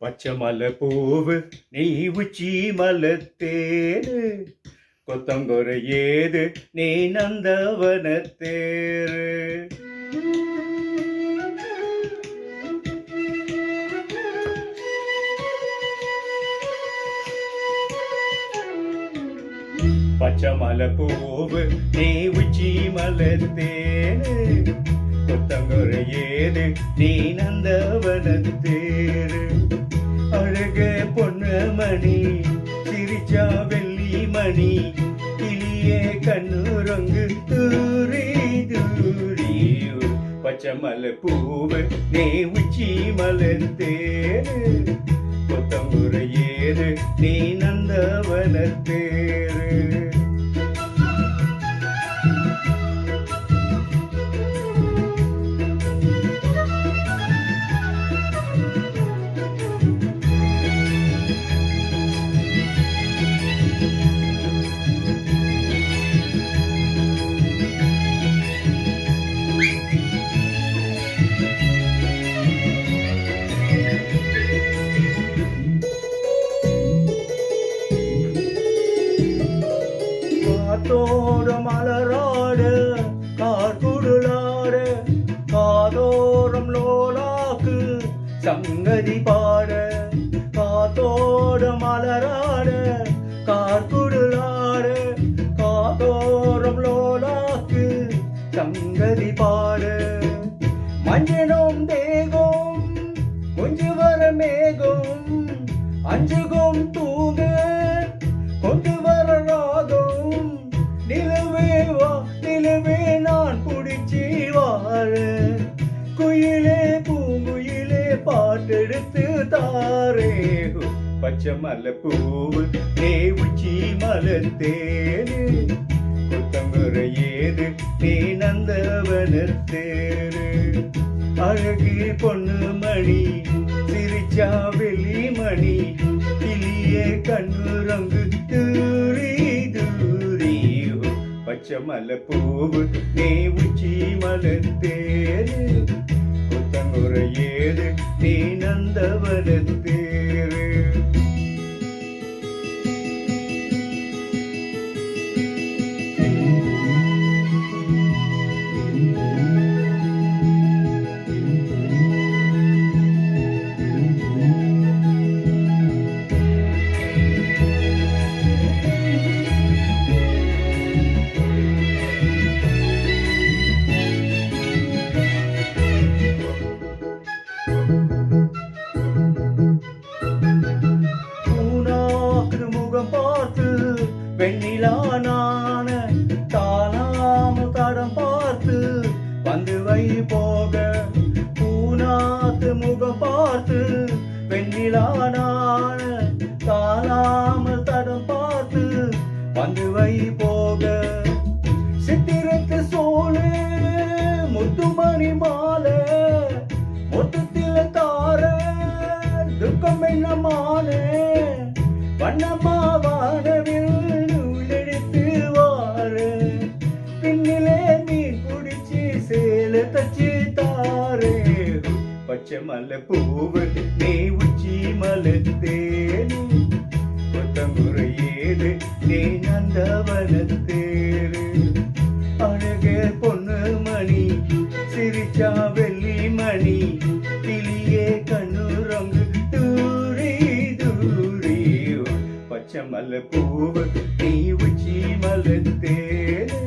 பச்சை மலை பூவு நீ உச்சி மலத்தேரு கொத்தங்குறை ஏது நீ நந்தவனத்தேரு. பச்சை மலை பூவு நீ உச்சி மலத்தேரு கொத்தங்குறை ஏது நீ நந்தவனத்தேரு. அழக பொன்னமணி சிரிச்சா வெள்ளி மணி கிளியே கண்ணுரங்கு தூரி தூரி. பச்சை மலை பூவு நீ உச்சி மலத்தேரு கொத்தங்குறை ஏது நீ நந்தவனத்தேரு. காத்தோட மலராட கார்குடலாட காதோரம் லோலாக்கு சங்கதி பாட. காத்தோட மலராட கார்குடலாட காதோரம் லோலாக்கு சங்கதி பாட. மஞ்சனும் தேகம் கொஞ்சு வர மேகம் அஞ்சுகும் தூங்க கொண்டு வர ராகம். நிலவே வா நிலவே நான் பிடிச்சி வாழ குயிலே பூங்குயிலே பாட்டெடுத்து தாரே. பச்சை மலை பூவு நீ உச்சி மலத்தேரு கொத்தங்குறை ஏது நீ நந்தவனத்தேரு. அழகு பொண்ணு மணி சிரிச்சா வெள்ளி மணி கிளியே கண்ணுரங்கு தூரி தூரி. பச்சை மலை பூவு நீ உச்சி மலத்தேரு கொத்தங்குறை ஏது நீ நந்தவனத்தேரு. பார்த்து வெண்ணிலான தானாம தடம் பார்த்து வந்து வை போக. பூனாத்து முகம் பார்த்து வெண்ணிலான தானாம தடம் பார்த்து வந்து வை போக. சித்திரத்து சோழு முத்துமணி மாலை மொத்தத்தில் தார துக்கம் என்ன மானே. வண்ணமா வானவில் நூலெடுத்து வார பின்னிலே மீன் பிடிச்சி சேல தச்சு தாரே. பச்சை மலை பூவு நீ உச்சி மலத்தேரு கொத்தங்குறை ஏது நீ நந்தவனத்தேரு. அழகே பொண்ணு மணி சிரிச்சா வெள்ளி மணி கிளியே கண்ணுரங்கு தூரி தூரி. பச்சை மலை பூவு நீ உச்சி மலத்தேரு